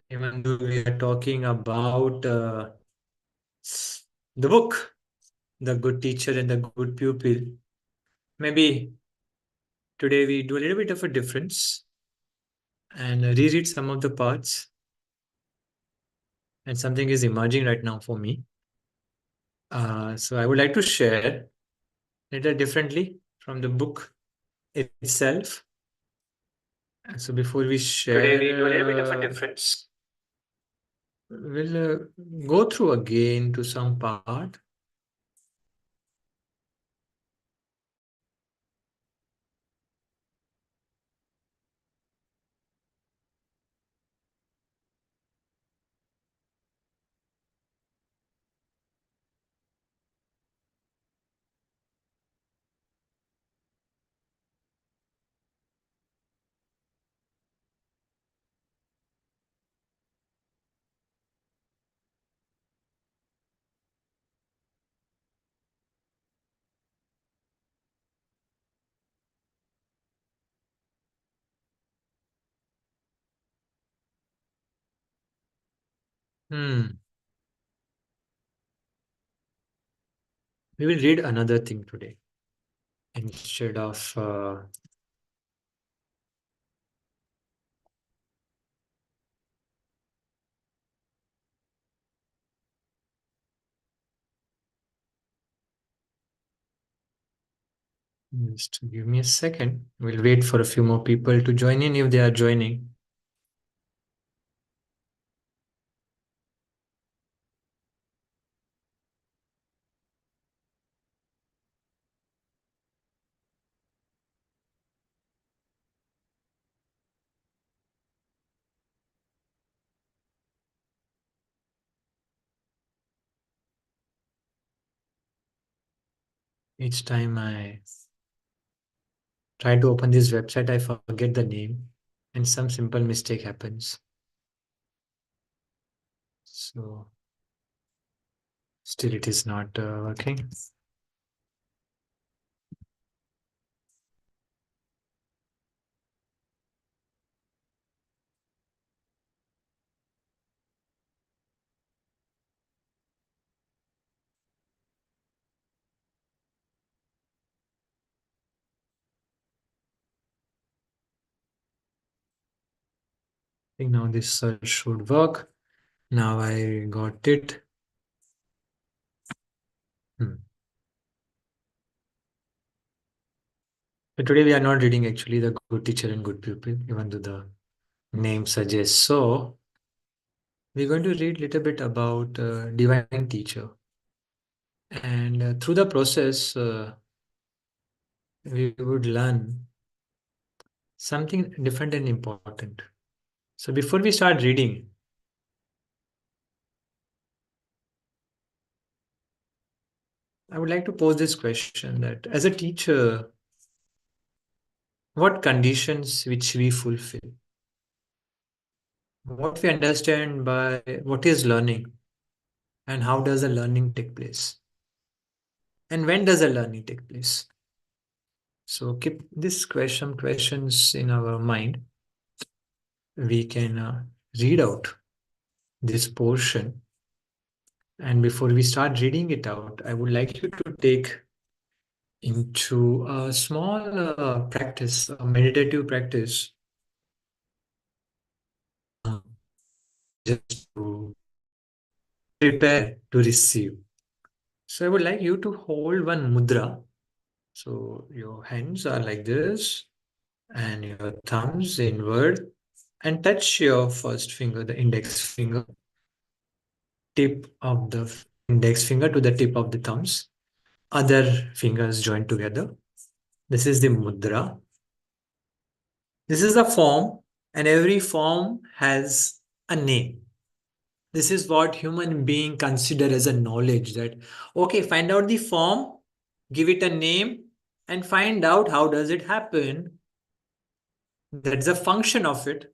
Even though we are talking about the book, The Good Teacher and the Good Pupil, maybe today we do a little bit of a difference and reread some of the parts. And something is emerging right now for me. So I would like to share a little differently from the book itself. So before we share, Today we do a little bit of a difference. we'll go through again to some part. Hmm. We will read another thing today instead of just give me a second. We'll wait for a few more people to join in if they are joining. Each time I try to open this website, I forget the name and some simple mistake happens. So still it is not working. I think now this search should work. Now I got it. So today we are not reading actually the Good Teacher and Good Pupil, even though the name suggests so. We're going to read a little bit about Divine Teacher. And through the process, we would learn something different and important. So before we start reading, I would like to pose this question that as a teacher, what conditions which we fulfill? What we understand by what is learning and how does the learning take place? And when does the learning take place? So keep this questions in our mind. We can read out this portion. And before we start reading it out, I would like you to take into a small practice, a meditative practice, just to prepare to receive. So I would like you to hold one mudra. So your hands are like this, and your thumbs inward, and touch your first finger, the index finger, tip of the index finger to the tip of the thumbs. Other fingers joined together. This is the mudra. This is the form, and every form has a name. This is what human being consider as a knowledge that, okay, find out the form, give it a name, and find out how does it happen. That's the function of it.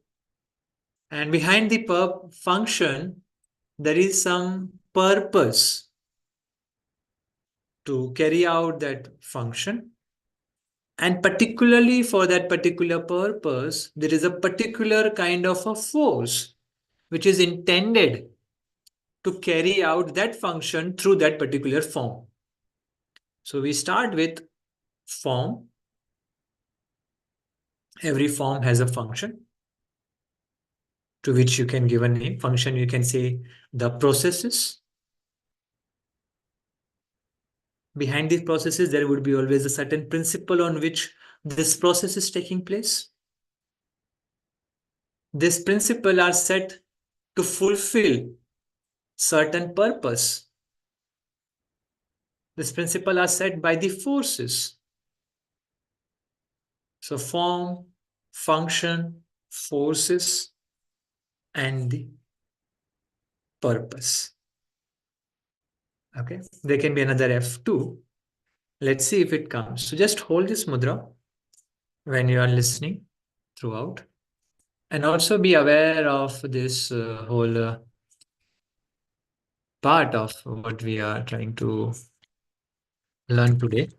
And behind the function, there is some purpose to carry out that function. And particularly for that particular purpose, there is a particular kind of a force which is intended to carry out that function through that particular form. So we start with form. Every form has a function to which you can give a name. Function, you can say the processes. Behind these processes, there would be always a certain principle on which this process is taking place. These principles are set to fulfill certain purpose. These principles are set by the forces. So form, function, forces, and the purpose. Okay, there can be another F2. Let's see if it comes. So just hold this mudra when you are listening throughout, and also be aware of this whole part of what we are trying to learn today.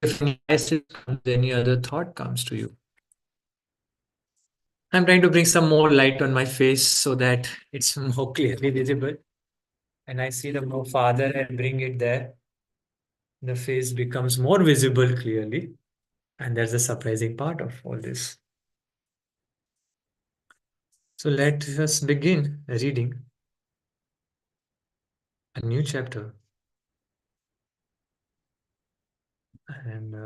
If any message comes, any other thought comes to you. I'm trying to bring some more light on my face so that it's more clearly visible. And I see the more farther I bring it there, the face becomes more visible clearly. And that's the surprising part of all this. So let us begin reading a new chapter. And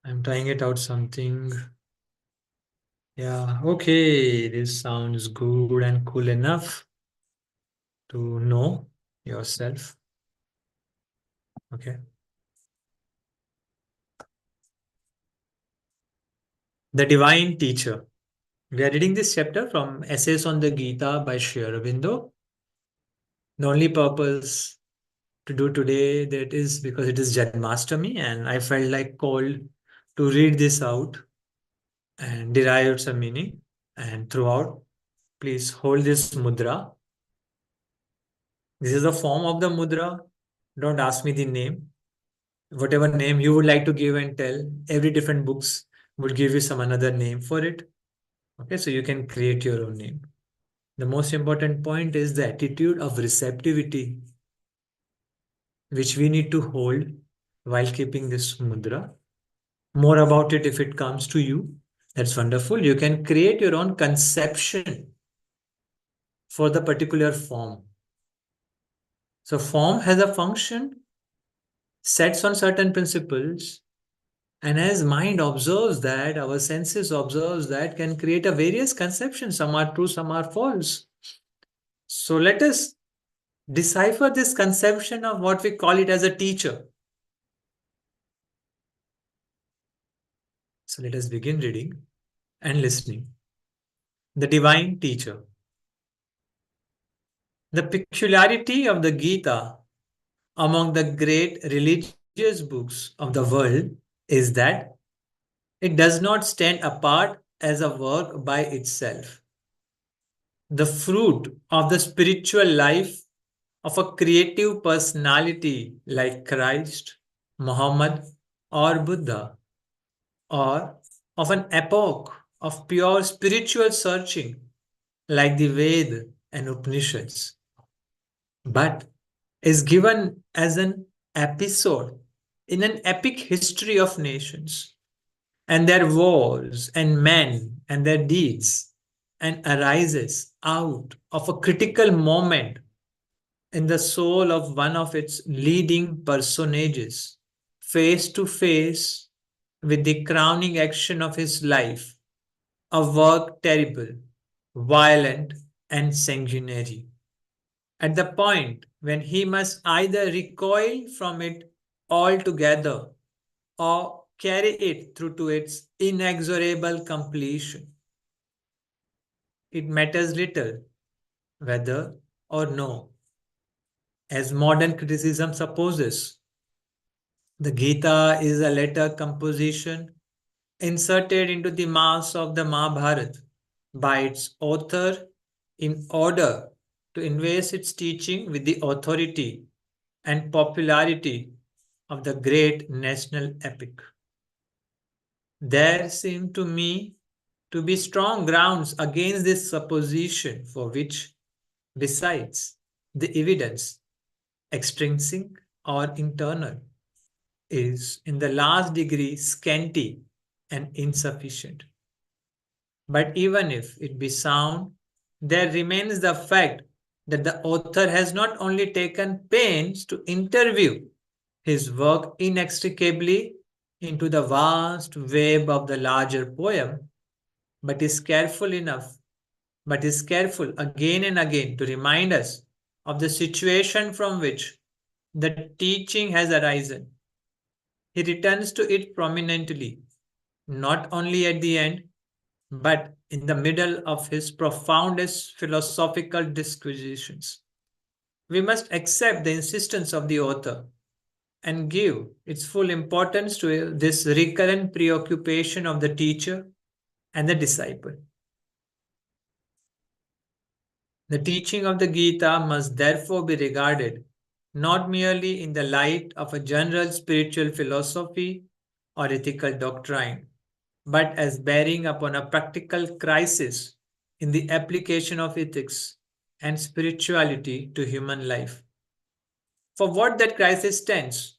I'm trying it out something. Yeah, okay, this sounds good and cool enough to know yourself. Okay. The Divine Teacher. We are reading this chapter from Essays on the Gita by Sri Aurobindo. The only purpose to do today that is because it is Janmashtami and I felt like called to read this out and derive some meaning. And throughout, please hold this mudra. This is the form of the mudra. Don't ask me the name. Whatever name you would like to give and tell, every different books would give you some another name for it. Okay, so you can create your own name. The most important point is the attitude of receptivity, which we need to hold while keeping this mudra. More about it if it comes to you. That's wonderful. You can create your own conception for the particular form. So form has a function, sets on certain principles, and as mind observes that, our senses observes that, can create a various conceptions. Some are true, some are false. So let us decipher this conception of what we call it as a teacher. So let us begin reading and listening. The Divine Teacher. The peculiarity of the Gita among the great religious books of the world is that it does not stand apart as a work by itself. The fruit of the spiritual life of a creative personality like Christ, Muhammad, or Buddha, or of an epoch of pure spiritual searching like the Ved and Upanishads, but is given as an episode in an epic history of nations and their wars and men and their deeds, and arises out of a critical moment in the soul of one of its leading personages, face to face with the crowning action of his life, a work terrible, violent, and sanguinary, at the point when he must either recoil from it altogether or carry it through to its inexorable completion. It matters little whether or no as modern criticism supposes. The Gita is a later composition inserted into the mass of the Mahabharata by its author in order to invest its teaching with the authority and popularity of the great national epic. There seem to me to be strong grounds against this supposition, for which, besides the evidence, extrinsic or internal, is in the last degree scanty and insufficient. But even if it be sound, there remains the fact that the author has not only taken pains to interview his work inextricably into the vast web of the larger poem, but is careful enough, but is careful again and again to remind us of the situation from which the teaching has arisen. He returns to it prominently, not only at the end, but in the middle of his profoundest philosophical disquisitions. We must accept the insistence of the author and give its full importance to this recurrent preoccupation of the teacher and the disciple. The teaching of the Gita must therefore be regarded not merely in the light of a general spiritual philosophy or ethical doctrine, but as bearing upon a practical crisis in the application of ethics and spirituality to human life. For what that crisis stands,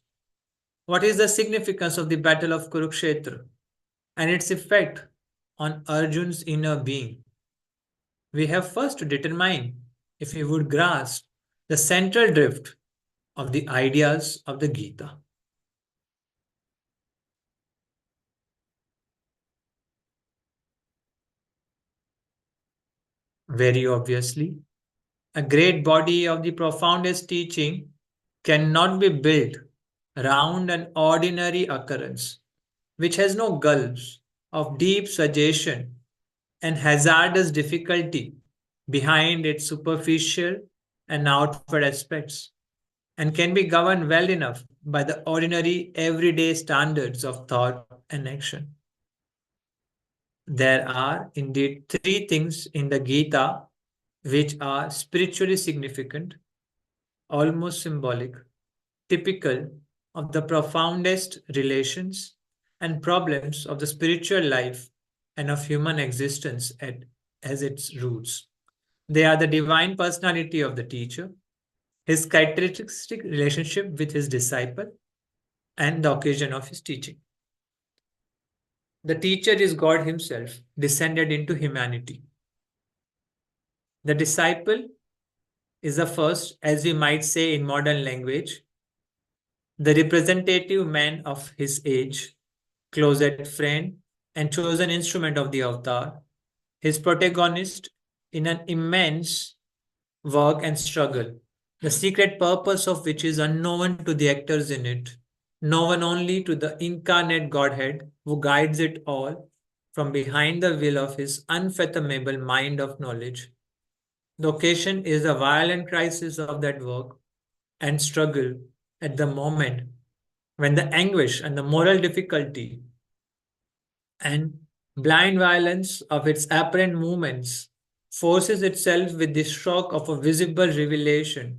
what is the significance of the Battle of Kurukshetra and its effect on Arjun's inner being? We have first to determine if we would grasp the central drift of the ideas of the Gita. Very obviously, a great body of the profoundest teaching cannot be built round an ordinary occurrence, which has no gulfs of deep suggestion and hazardous difficulty behind its superficial and outward aspects, and can be governed well enough by the ordinary everyday standards of thought and action. There are indeed three things in the Gita which are spiritually significant, almost symbolic, typical of the profoundest relations and problems of the spiritual life and of human existence as its roots. They are the divine personality of the teacher, his characteristic relationship with his disciple, and the occasion of his teaching. The teacher is God himself, descended into humanity. The disciple is the first, as we might say in modern language, the representative man of his age, closet friend, and chosen instrument of the avatar, his protagonist in an immense work and struggle, the secret purpose of which is unknown to the actors in it, known only to the incarnate Godhead who guides it all from behind the veil of his unfathomable mind of knowledge. The occasion is the violent crisis of that work and struggle at the moment when the anguish and the moral difficulty and blind violence of its apparent movements forces itself with the shock of a visible revelation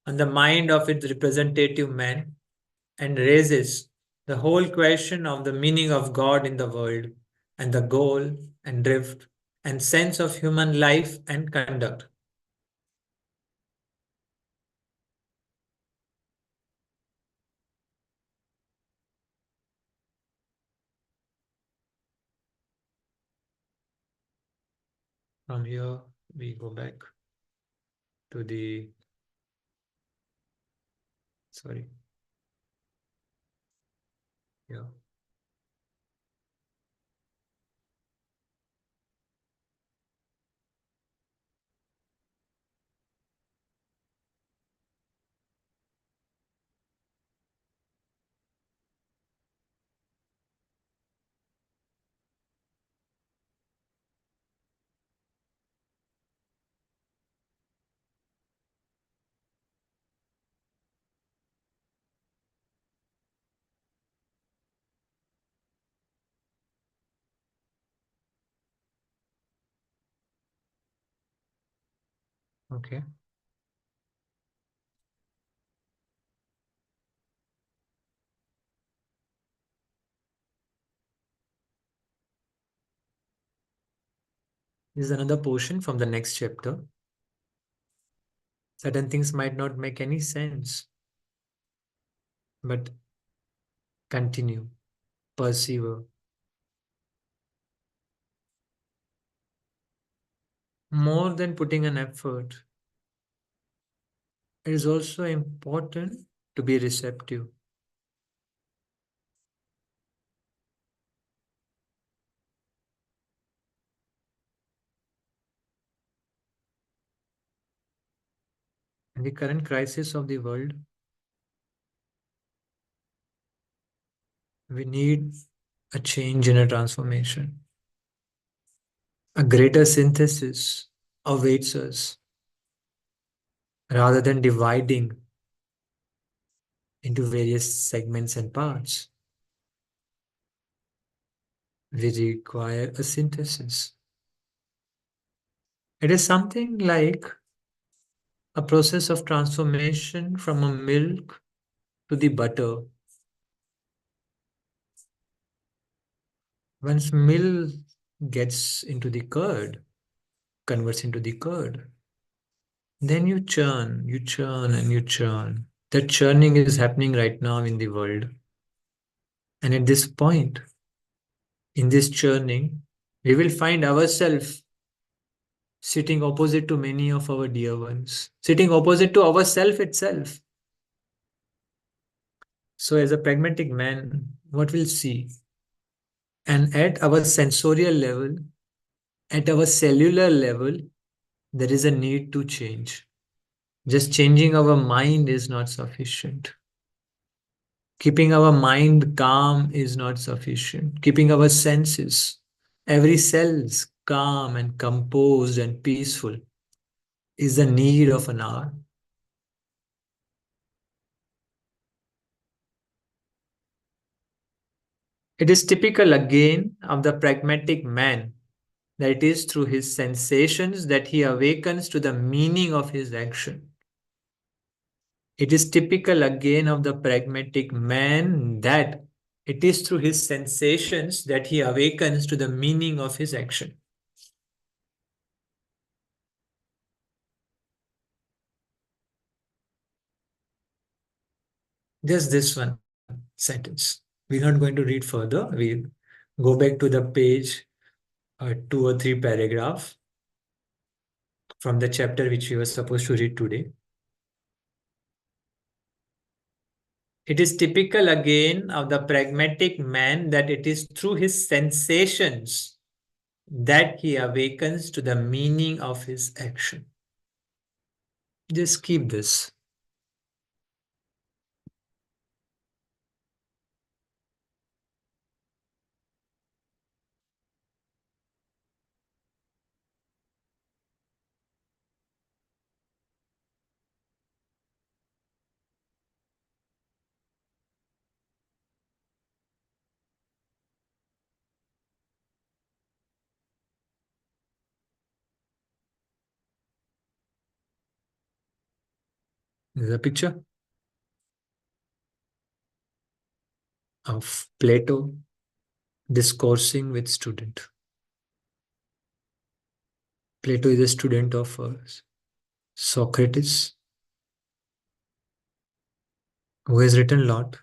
on the mind of its representative man and raises the whole question of the meaning of God in the world and the goal and drift and sense of human life and conduct. From here, we go back to the, sorry, yeah. Okay. This is another portion from the next chapter. Certain things might not make any sense, but continue, persevere. More than putting an effort, it is also important to be receptive. In the current crisis of the world, we need a change and a transformation. A greater synthesis awaits us rather than dividing into various segments and parts. We require a synthesis. It is something like a process of transformation from a milk to the butter. Once milk gets into the curd, converts into the curd, then you churn, and you churn. That churning is happening right now in the world. And at this point, in this churning, we will find ourselves sitting opposite to many of our dear ones, sitting opposite to ourself itself. So, as a pragmatic man, what we'll see, and at our sensorial level, at our cellular level, there is a need to change. Just changing our mind is not sufficient. Keeping our mind calm is not sufficient. Keeping our senses, every cell's calm and composed and peaceful is the need of an hour. It is typical again of the pragmatic man that it is through his sensations that he awakens to the meaning of his action. It is typical again of the pragmatic man that it is through his sensations that he awakens to the meaning of his action. Just this one sentence. We're not going to read further. We'll go back to the page, 2 or 3 paragraphs from the chapter which we were supposed to read today. It is typical again of the pragmatic man that it is through his sensations that he awakens to the meaning of his action. Just keep this. This is a picture of Plato discoursing with student. Plato is a student of Socrates, who has written a lot.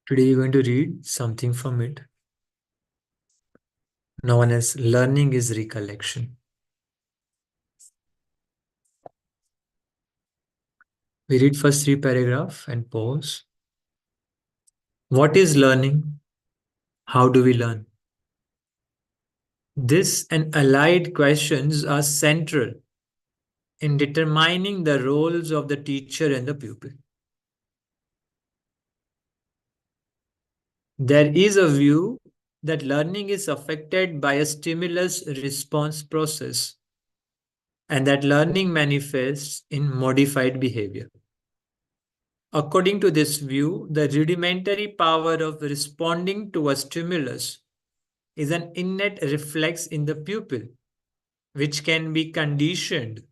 Today we're going to read something from it, known as learning is recollection. We read first 3 paragraphs and pause. What is learning? How do we learn? This and allied questions are central in determining the roles of the teacher and the pupil. There is a view that learning is affected by a stimulus response process and that learning manifests in modified behavior. According to this view, the rudimentary power of responding to a stimulus is an innate reflex in the pupil, which can be conditioned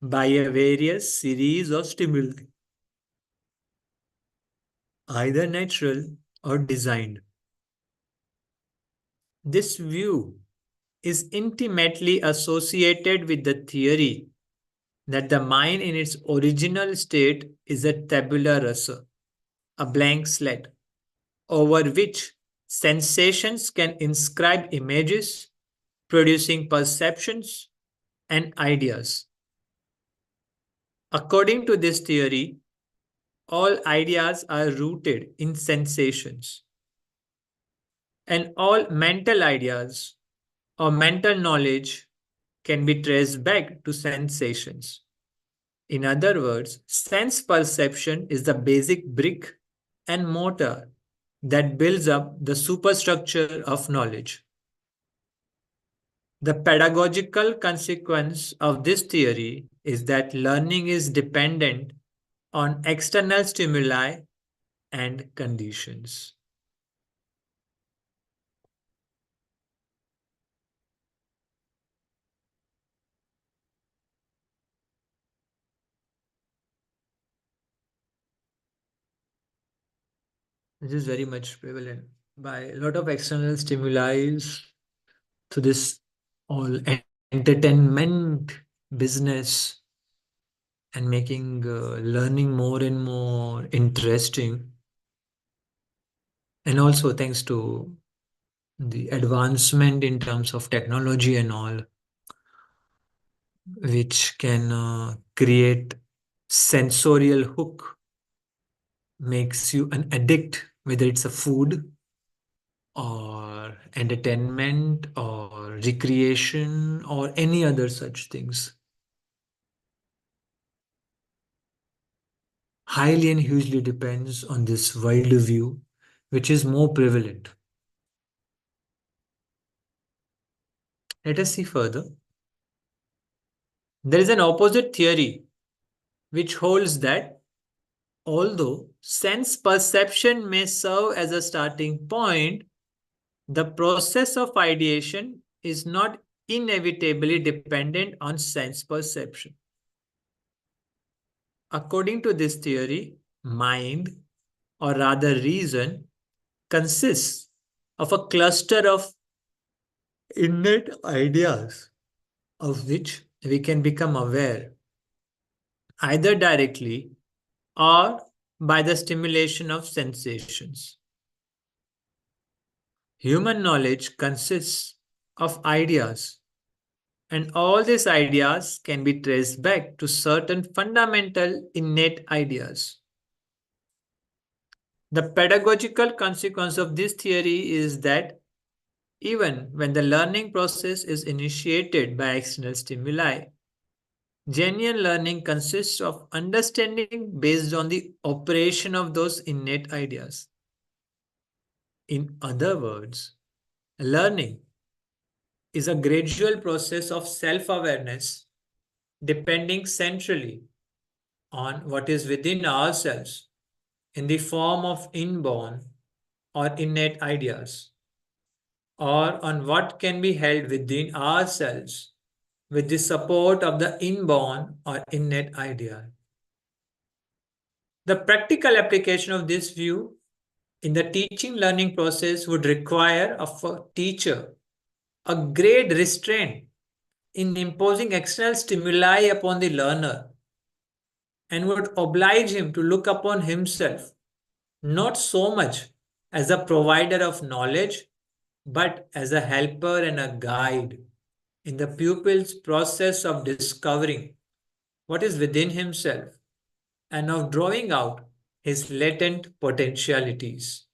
by a various series of stimuli, either natural or designed. This view is intimately associated with the theory that the mind in its original state is a tabula rasa, a blank slate, over which sensations can inscribe images, producing perceptions and ideas. According to this theory, all ideas are rooted in sensations, and all mental ideas or mental knowledge can be traced back to sensations. In other words, sense perception is the basic brick and mortar that builds up the superstructure of knowledge. The pedagogical consequence of this theory is that learning is dependent on external stimuli and conditions. This is very much prevalent by a lot of external stimuli to this all entertainment business and making learning more and more interesting. And also, thanks to the advancement in terms of technology and all, which can create sensorial hook, makes you an addict, whether it's a food or entertainment or recreation or any other such things. Highly and hugely depends on this worldview, which is more prevalent. Let us see further. There is an opposite theory which holds that although sense perception may serve as a starting point, the process of ideation is not inevitably dependent on sense perception. According to this theory, mind, or rather reason, consists of a cluster of innate ideas of which we can become aware either directly or by the stimulation of sensations. Human knowledge consists of ideas, and all these ideas can be traced back to certain fundamental innate ideas. The pedagogical consequence of this theory is that even when the learning process is initiated by external stimuli, genuine learning consists of understanding based on the operation of those innate ideas. In other words, learning is a gradual process of self awareness depending centrally on what is within ourselves in the form of inborn or innate ideas, or on what can be held within ourselves with the support of the inborn or innate idea. The practical application of this view in the teaching learning process would require of a teacher a great restraint in imposing external stimuli upon the learner and would oblige him to look upon himself not so much as a provider of knowledge but as a helper and a guide in the pupil's process of discovering what is within himself and of drawing out his latent potentialities.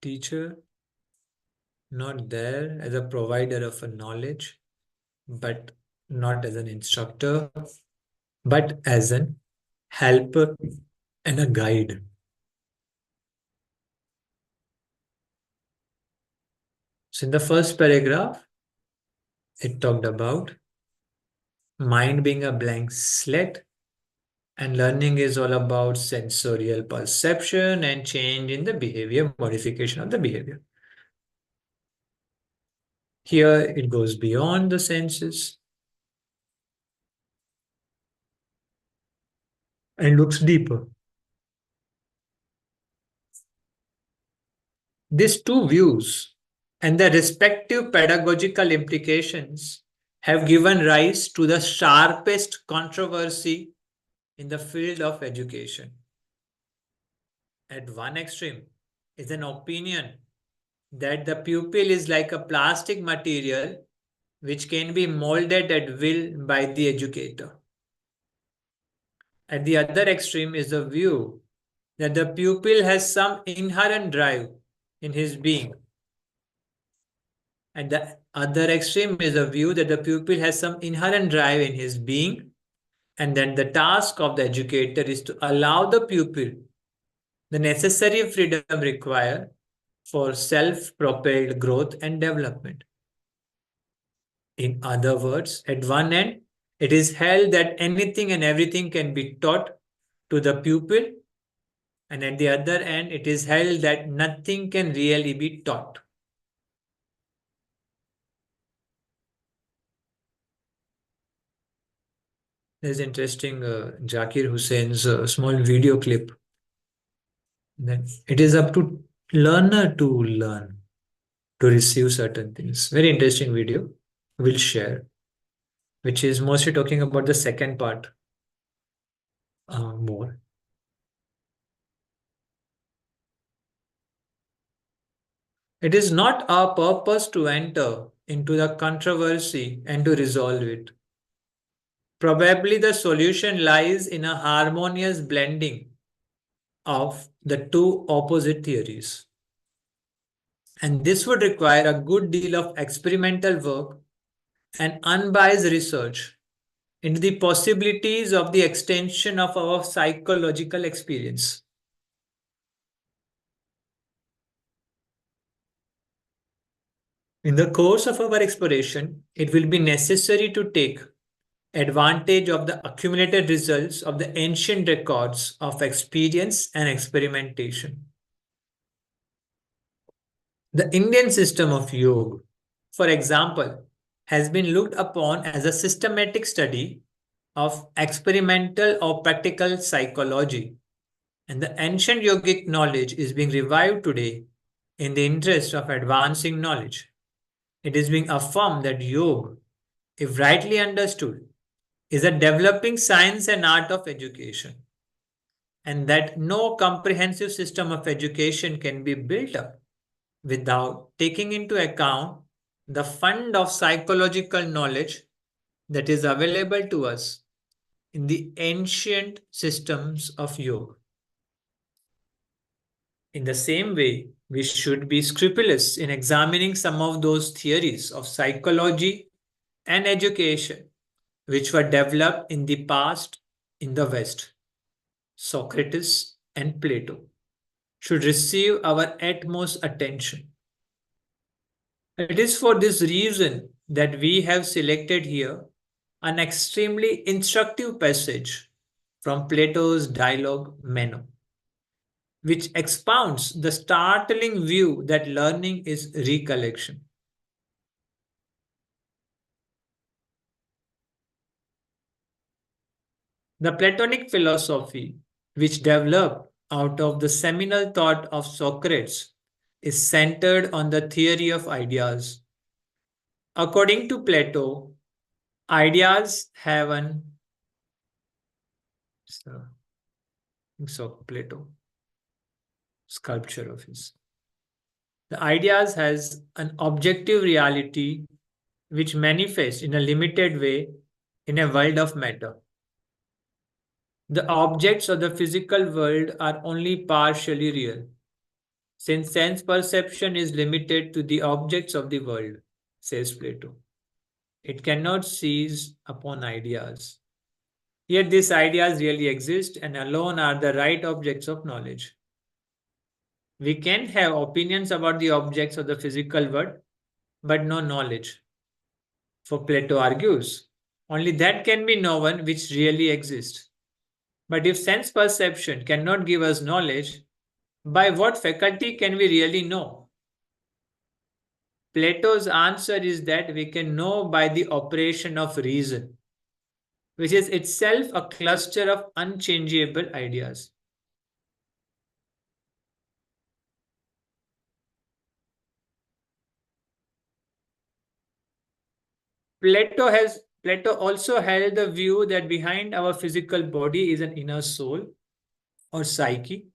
Teacher, not there as a provider of a knowledge, but not as an instructor, but as an helper and a guide. So, in the first paragraph, it talked about mind being a blank slate And learning is all about sensorial perception and change in the behavior, modification of the behavior. Here it goes beyond the senses and looks deeper. These two views and their respective pedagogical implications have given rise to the sharpest controversy in the field of education. At one extreme is an opinion that the pupil is like a plastic material which can be molded at will by the educator. At the other extreme is the view that the pupil has some inherent drive in his being. At the other extreme is the view that the pupil has some inherent drive in his being, and that the task of the educator is to allow the pupil the necessary freedom required for self propelled growth and development. In other words, at one end, it is held that anything and everything can be taught to the pupil, and at the other end, it is held that nothing can really be taught. There's interesting Zakir Hussein's small video clip that it is up to learner to learn to receive certain things. Very interesting video. We'll share, which is mostly talking about the second part more. It is not our purpose to enter into the controversy and to resolve it. Probably the solution lies in a harmonious blending of the two opposite theories. And this would require a good deal of experimental work and unbiased research into the possibilities of the extension of our psychological experience. In the course of our exploration, it will be necessary to take advantage of the accumulated results of the ancient records of experience and experimentation. The Indian system of yoga, for example, has been looked upon as a systematic study of experimental or practical psychology, and the ancient yogic knowledge is being revived today in the interest of advancing knowledge. It is being affirmed that yoga, if rightly understood, is a developing science and art of education, and that no comprehensive system of education can be built up without taking into account the fund of psychological knowledge that is available to us in the ancient systems of yoga. In the same way, we should be scrupulous in examining some of those theories of psychology and education which were developed in the past in the West. Socrates and Plato should receive our utmost attention. It is for this reason that we have selected here an extremely instructive passage from Plato's dialogue Meno, which expounds the startling view that learning is recollection. The Platonic philosophy, which developed out of the seminal thought of Socrates, is centered on the theory of ideas. According to Plato, ideas have an Plato sculpture of his. The ideas has an objective reality which manifests in a limited way in a world of matter. The objects of the physical world are only partially real, since sense perception is limited to the objects of the world, says Plato. It cannot seize upon ideas. Yet these ideas really exist and alone are the right objects of knowledge. We can have opinions about the objects of the physical world, but no knowledge. For Plato argues, only that can be known which really exists. But if sense perception cannot give us knowledge, by what faculty can we really know? Plato's answer is that we can know by the operation of reason, which is itself a cluster of unchangeable ideas. Plato also held the view that behind our physical body is an inner soul or psyche,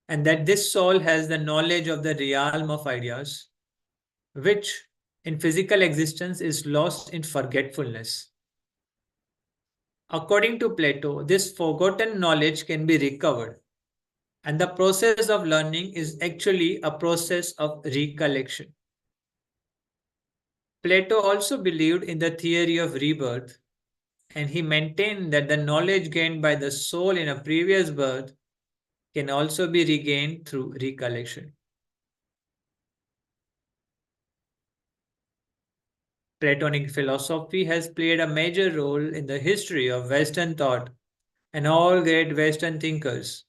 and that this soul has the knowledge of the realm of ideas, which in physical existence is lost in forgetfulness. According to Plato, this forgotten knowledge can be recovered, and the process of learning is actually a process of recollection. Plato also believed in the theory of rebirth, and he maintained that the knowledge gained by the soul in a previous birth can also be regained through recollection. Platonic philosophy has played a major role in the history of Western thought, and all great Western thinkers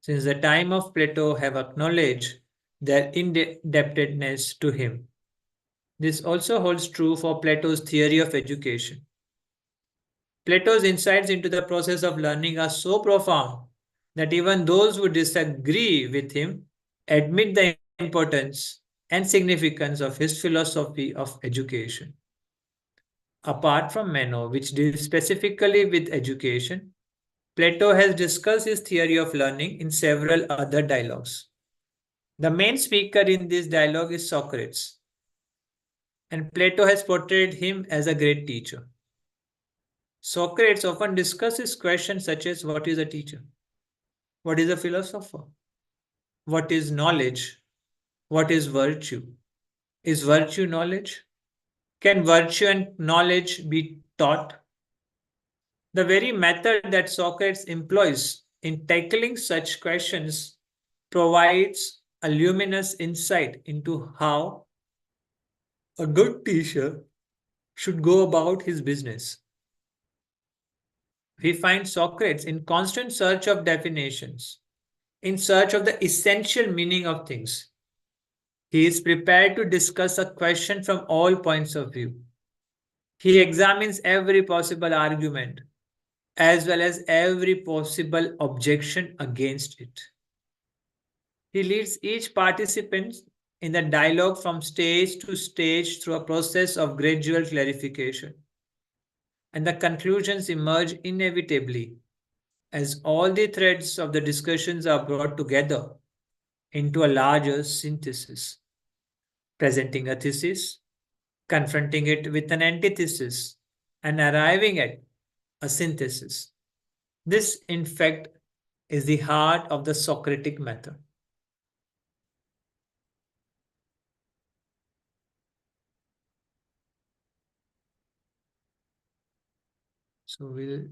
since the time of Plato have acknowledged their indebtedness to him. This also holds true for Plato's theory of education. Plato's insights into the process of learning are so profound that even those who disagree with him admit the importance and significance of his philosophy of education. Apart from Meno, which deals specifically with education, Plato has discussed his theory of learning in several other dialogues. The main speaker in this dialogue is Socrates, and Plato has portrayed him as a great teacher. Socrates often discusses questions such as what is a teacher? What is a philosopher? What is knowledge? What is virtue? Is virtue knowledge? Can virtue and knowledge be taught? The very method that Socrates employs in tackling such questions provides a luminous insight into how a good teacher should go about his business. We find Socrates in constant search of definitions, in search of the essential meaning of things. He is prepared to discuss a question from all points of view. He examines every possible argument as well as every possible objection against it. He leads each participant in the dialogue from stage to stage through a process of gradual clarification. And the conclusions emerge inevitably as all the threads of the discussions are brought together into a larger synthesis, presenting a thesis, confronting it with an antithesis, and arriving at a synthesis. This, in fact, is the heart of the Socratic method. So we'll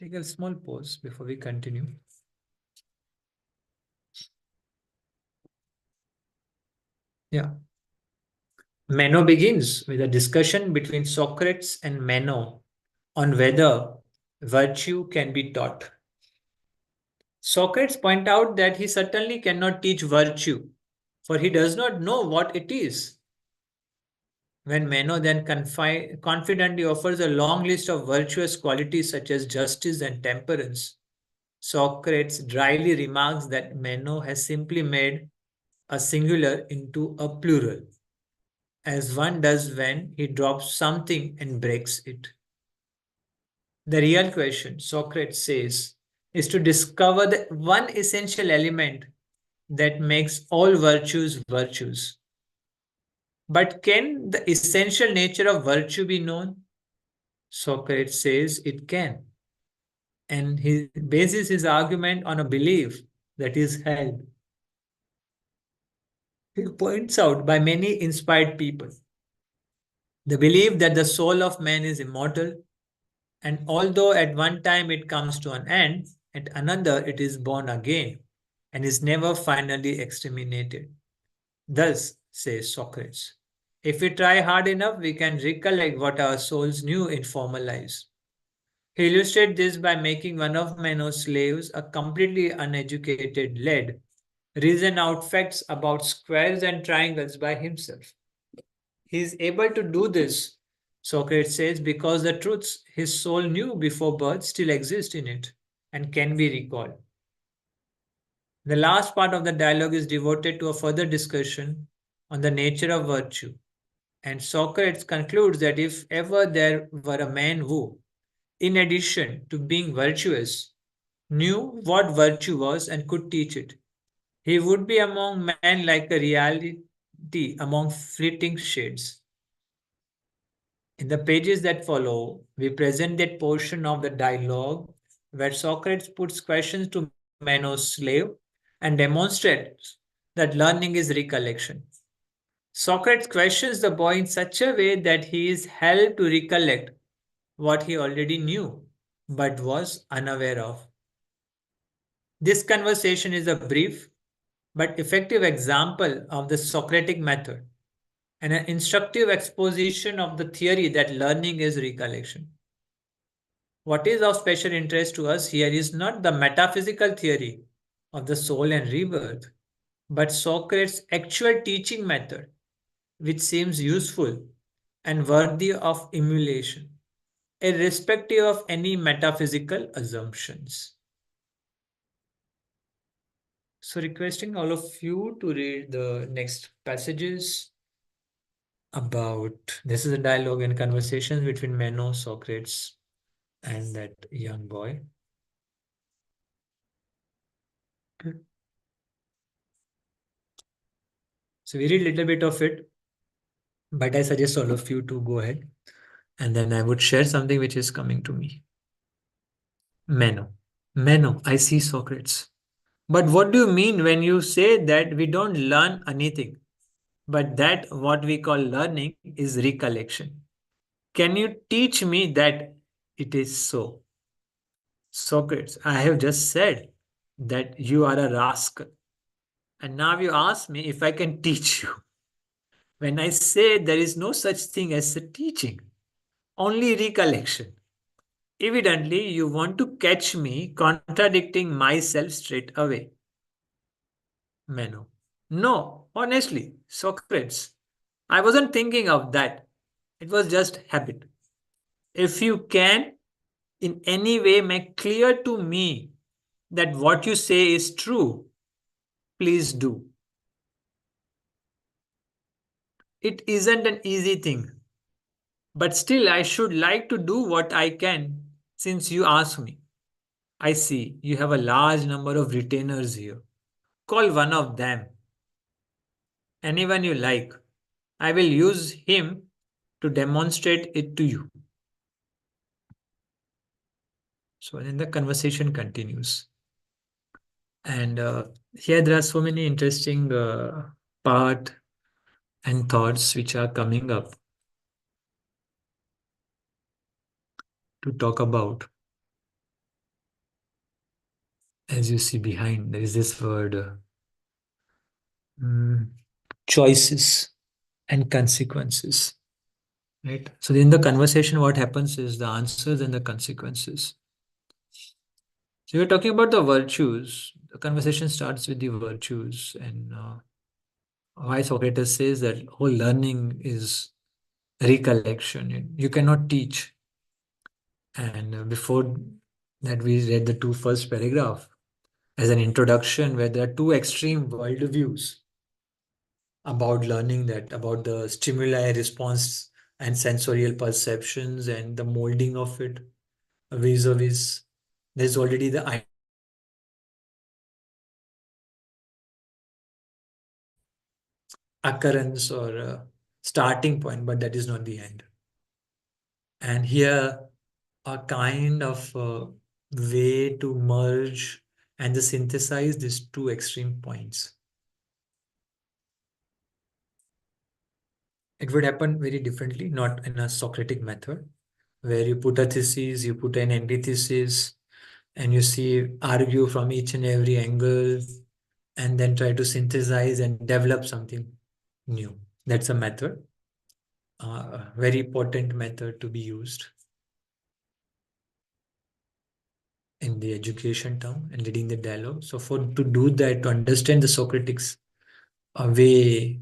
take a small pause before we continue. Yeah. Meno begins with a discussion between Socrates and Meno on whether virtue can be taught. Socrates points out that he certainly cannot teach virtue, for he does not know what it is. When Meno then confidently offers a long list of virtuous qualities such as justice and temperance, Socrates dryly remarks that Meno has simply made a singular into a plural, as one does when he drops something and breaks it. The real question, Socrates says, is to discover the one essential element that makes all virtues virtues. But can the essential nature of virtue be known? Socrates says it can. And he bases his argument on a belief that is held. He points out by many inspired people the belief that the soul of man is immortal, and although at one time it comes to an end, at another it is born again and is never finally exterminated. Thus, says Socrates, if we try hard enough, we can recollect what our souls knew in former lives. He illustrated this by making one of Meno's slaves, a completely uneducated lad, reason out facts about squares and triangles by himself. He is able to do this, Socrates says, because the truths his soul knew before birth still exist in it and can be recalled. The last part of the dialogue is devoted to a further discussion on the nature of virtue. And Socrates concludes that if ever there were a man who, in addition to being virtuous, knew what virtue was and could teach it, he would be among men like a reality among fleeting shades. In the pages that follow, we present that portion of the dialogue where Socrates puts questions to Meno's slave and demonstrates that learning is recollection. Socrates questions the boy in such a way that he is held to recollect what he already knew but was unaware of. This conversation is a brief but effective example of the Socratic method and an instructive exposition of the theory that learning is recollection. What is of special interest to us here is not the metaphysical theory of the soul and rebirth, but Socrates' actual teaching method, which seems useful and worthy of emulation, irrespective of any metaphysical assumptions. So, requesting all of you to read the next passages about this is a dialogue and conversations between Meno, Socrates, and that young boy. Okay. So we read a little bit of it, but I suggest all of you to go ahead and then I would share something which is coming to me. Meno. Meno, I see Socrates. But what do you mean when you say that we don't learn anything, but that what we call learning is recollection? Can you teach me that it is so? Socrates, I have just said that you are a rascal. And now you ask me if I can teach you. When I say there is no such thing as a teaching, only recollection. Evidently, you want to catch me contradicting myself straight away. Meno. No, honestly, Socrates. I wasn't thinking of that. It was just habit. If you can in any way make clear to me that what you say is true, please do. It isn't an easy thing, but still I should like to do what I can since you ask me. I see you have a large number of retainers here. Call one of them. Anyone you like. I will use him to demonstrate it to you. So then the conversation continues. And here there are so many interesting part and thoughts which are coming up to talk about. As you see behind, there is this word mm, choices and consequences. Right. So in the conversation, what happens is the answers and the consequences. So you're talking about the virtues. The conversation starts with the virtues and why Socrates says that whole learning is recollection. You cannot teach. And before that, we read the two first paragraph as an introduction where there are two extreme worldviews about learning that, about the stimuli response and sensorial perceptions and the molding of it vis-a-vis. There's already the occurrence or starting point, but that is not the end. And here, a kind of way to merge and to synthesize these two extreme points. It would happen very differently, not in a Socratic method, where you put a thesis, you put an antithesis, and you see argue from each and every angle, and then try to synthesize and develop something new. That's a method, a very potent method to be used. in the education term and leading the dialogue. So to do that, to understand the Socratic's way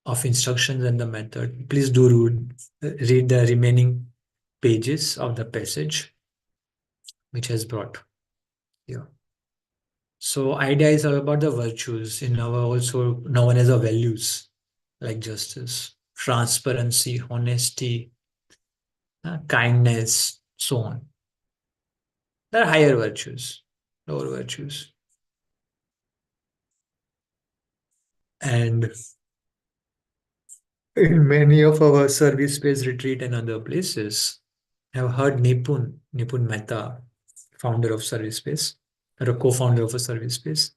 of instructions and the method, please do read the remaining pages of the passage which has brought here. So idea is all about the virtues in our also known as the values like justice, transparency, honesty, kindness, so on. There are higher virtues, lower virtues. And in many of our service-based retreat and other places, I've heard Nipun Mehta, founder of Service Space, or a co-founder of a service space,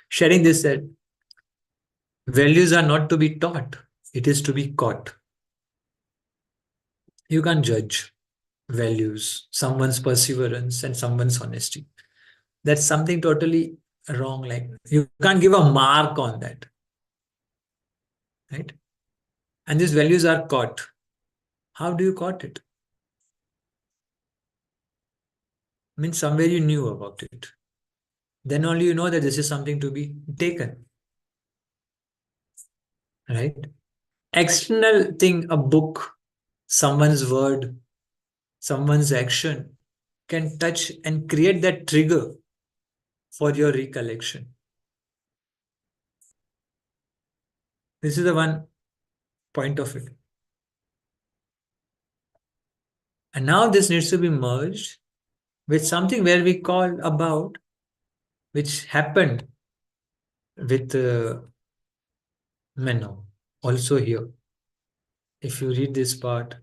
sharing this that values are not to be taught, it is to be caught. You can't judge values, someone's perseverance and someone's honesty. That's something totally wrong. Like you can't give a mark on that, right? And these values are caught. How do you caught it? I mean, somewhere you knew about it. Then only you know that this is something to be taken, right? External thing, a book, someone's word, someone's action can touch and create that trigger for your recollection. This is the one point of it. And now this needs to be merged with something where we call about, which happened with Menno also here. If you read this part,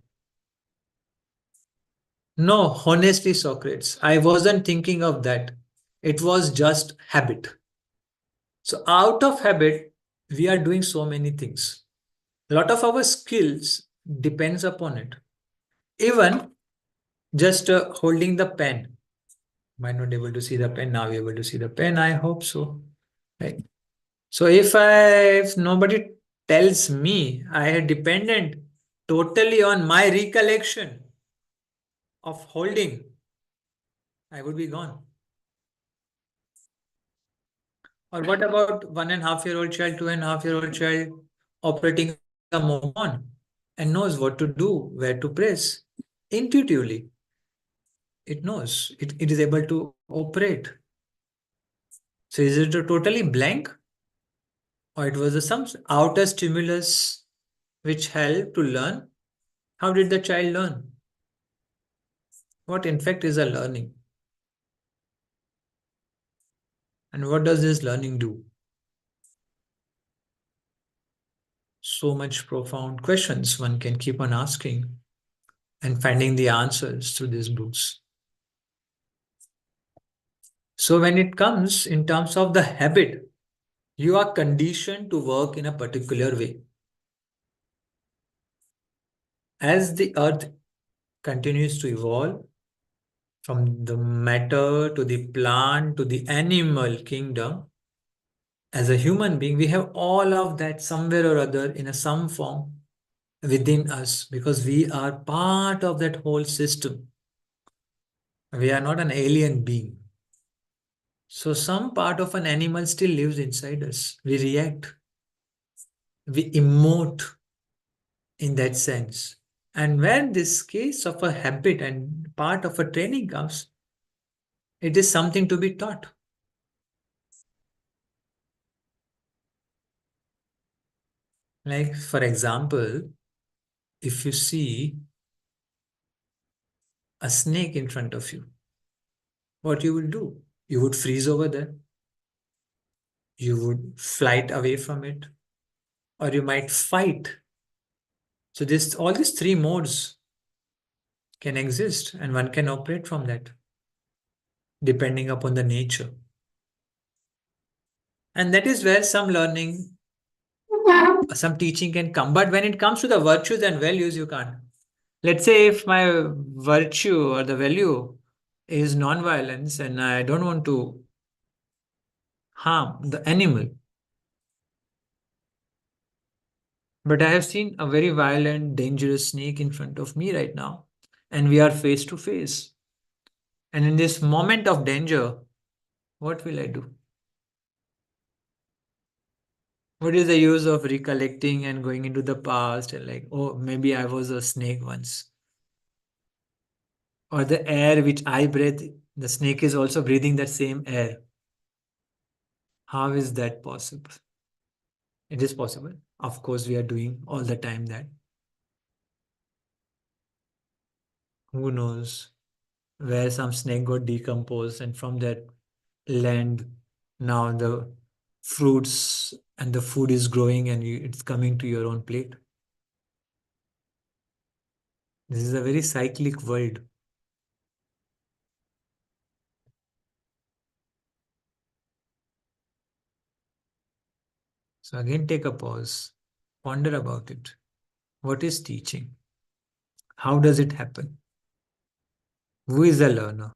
no, honestly, Socrates, I wasn't thinking of that. It was just habit. So out of habit, we are doing so many things. A lot of our skills depends upon it. Even just holding the pen. Might not able to see the pen. Now you're able to see the pen. I hope so. Right. So if nobody tells me, I am dependent totally on my recollection of holding, I would be gone. Or what about 1.5-year-old child, 2.5-year-old child operating a mobile phone and knows what to do, where to press intuitively? It knows, it is able to operate. So is it a totally blank? Or it was some outer stimulus which helped to learn? How did the child learn? What in fact is a learning? And what does this learning do? So much profound questions one can keep on asking and finding the answers through these books. So when it comes in terms of the habit, you are conditioned to work in a particular way. As the earth continues to evolve from the matter to the plant to the animal kingdom, as a human being, we have all of that somewhere or other in a some form within us because we are part of that whole system. We are not an alien being. So some part of an animal still lives inside us. We react, we emote in that sense. And when this case of a habit and part of a training comes, it is something to be taught. Like, for example, if you see a snake in front of you, what you will do? You would freeze over there. You would flight away from it, or you might fight. So this all these three modes can exist, and one can operate from that, depending upon the nature. And that is where some learning, some teaching can come. But when it comes to the virtues and values, you can't. Let's say if my virtue or the value is non-violence and I don't want to harm the animal, but I have seen a very violent, dangerous snake in front of me right now, and we are face to face. And in this moment of danger, what will I do? What is the use of recollecting and going into the past and like, oh, maybe I was a snake once? Or the air which I breathe, the snake is also breathing that same air. How is that possible? It is possible. Of course, we are doing all the time that. Who knows where some snake got decomposed, and from that land, now the fruits and the food is growing and it's coming to your own plate. This is a very cyclic world. So again, take a pause, ponder about it. What is teaching? How does it happen? Who is the learner?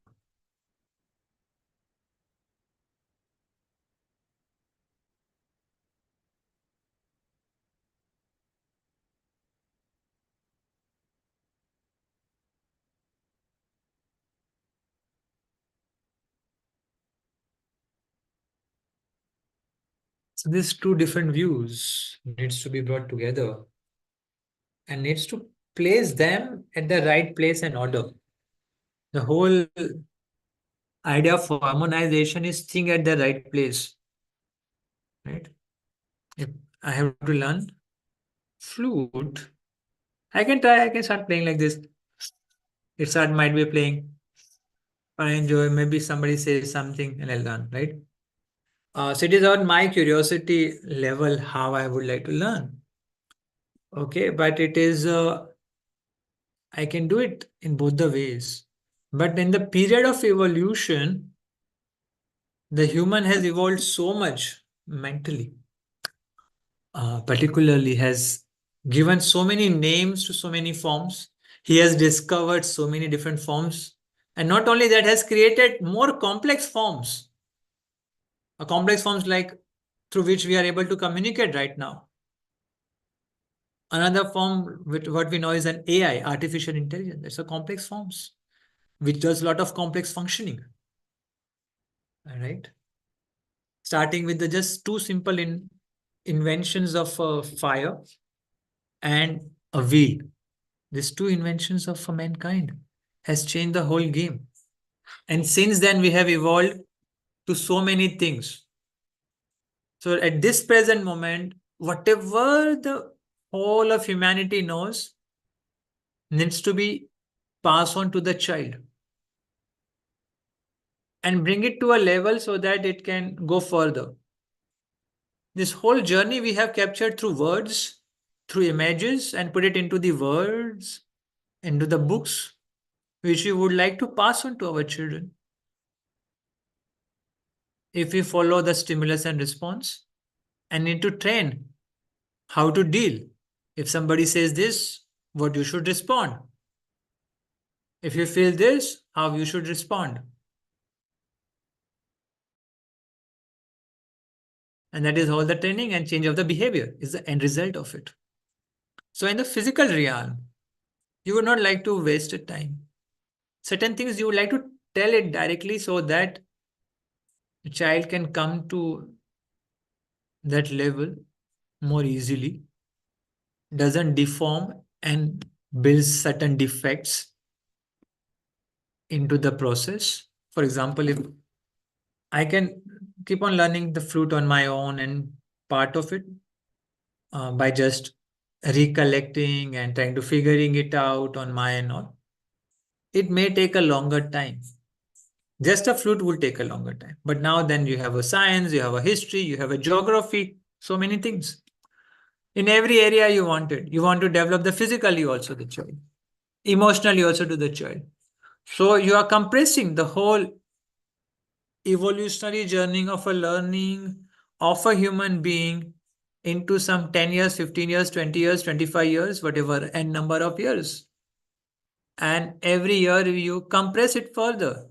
So these two different views needs to be brought together and needs to place them at the right place and order. The whole idea of harmonization is thing at the right place, right? If I have to learn flute, I can try, I can start playing like this. It start might be playing. I enjoy, maybe somebody says something and I'll learn, right? So it is on my curiosity level how I would like to learn. Okay, but it is, I can do it in both the ways. But in the period of evolution, the human has evolved so much mentally, particularly has given so many names to so many forms. He has discovered so many different forms. And not only that, has created more complex forms, complex forms like through which we are able to communicate right now. Another form, with what we know is an AI, artificial intelligence. It's a complex forms, which does a lot of complex functioning. All right. Starting with the just two simple inventions of fire and a wheel. These two inventions of mankind has changed the whole game. And since then, we have evolved to so many things. So at this present moment, whatever the whole of humanity knows needs to be passed on to the child and bring it to a level so that it can go further. This whole journey we have captured through words, through images, and put it into the words, into the books, which we would like to pass on to our children. If we follow the stimulus and response and need to train how to deal. If somebody says this, what you should respond. If you feel this, how you should respond. And that is all the training and change of the behavior is the end result of it. So in the physical realm, you would not like to waste time. Certain things you would like to tell it directly so that the child can come to that level more easily, doesn't deform and builds certain defects into the process. For example, if I can keep on learning the flute on my own and part of it by just recollecting and trying to figuring it out on my own, it may take a longer time. Just a flute will take a longer time. But now then you have a science, you have a history, you have a geography, so many things. In every area you want it. You want to develop the physically also the child, emotionally also to the child. So you are compressing the whole evolutionary journey of a learning of a human being into some 10 years, 15 years, 20 years, 25 years, whatever, n number of years. And every year you compress it further.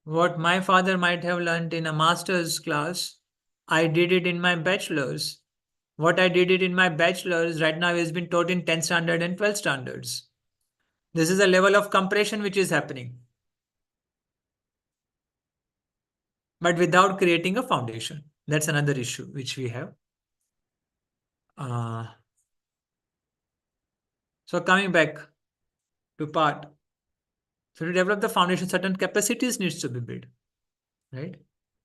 What my father might have learned in a master's class, I did it in my bachelor's. What I did it in my bachelor's right now has been taught in 10th standard and 12th standards. This is a level of compression which is happening. but without creating a foundation. That's another issue which we have. So coming back to part, so to develop the foundation, certain capacities needs to be built, right?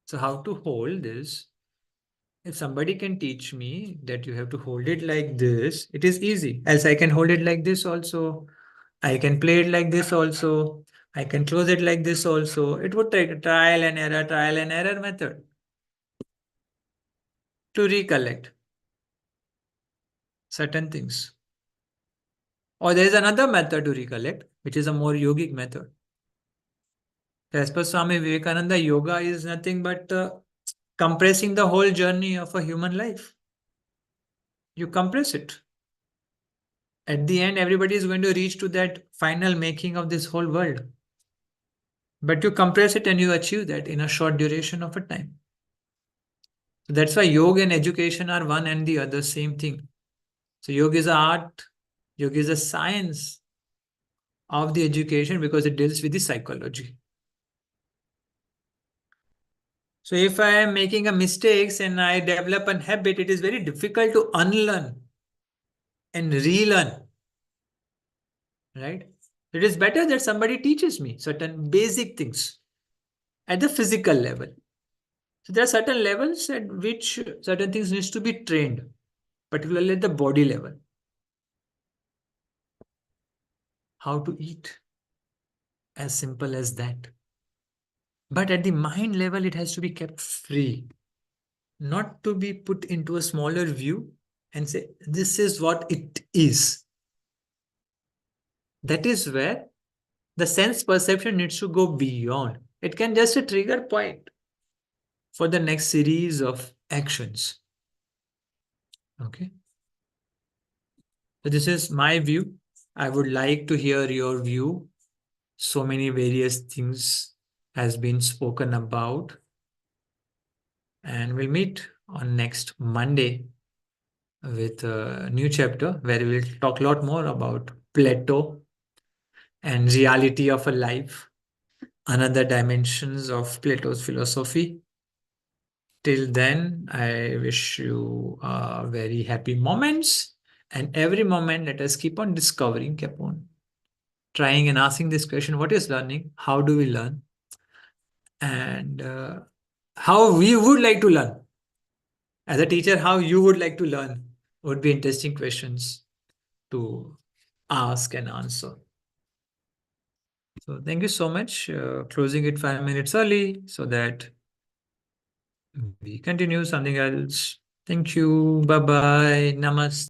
So how to hold this? If somebody can teach me that you have to hold it like this, it is easy. Else I can hold it like this also. I can play it like this also. I can close it like this also. It would take trial and error method to recollect certain things. Or there is another method to recollect, which is a more yogic method. As per Swami Vivekananda, yoga is nothing but compressing the whole journey of a human life. You compress it. At the end, everybody is going to reach to that final making of this whole world. But you compress it and you achieve that in a short duration of a time. So that's why yoga and education are one and the other same thing. So yoga is an art, yoga is a science of the education because it deals with the psychology. So if I am making a mistakes and I develop a habit, it is very difficult to unlearn and relearn, right? It is better that somebody teaches me certain basic things at the physical level. So there are certain levels at which certain things needs to be trained, particularly at the body level. How to eat, as simple as that. But at the mind level, it has to be kept free, not to be put into a smaller view and say, this is what it is. That is where the sense perception needs to go beyond. It can just a trigger point for the next series of actions. Okay. So this is my view. I would like to hear your view. So many various things has been spoken about. And we'll meet on next Monday with a new chapter where we'll talk a lot more about Plato and reality of a life, another dimensions of Plato's philosophy. Till then, I wish you very happy moments. And every moment, let us keep on discovering, keep on trying and asking this question, what is learning? How do we learn? And how we would like to learn. As a teacher, how you would like to learn would be interesting questions to ask and answer. So thank you so much. Closing it 5 minutes early so that we continue something else. Thank you. Bye bye. Namaste.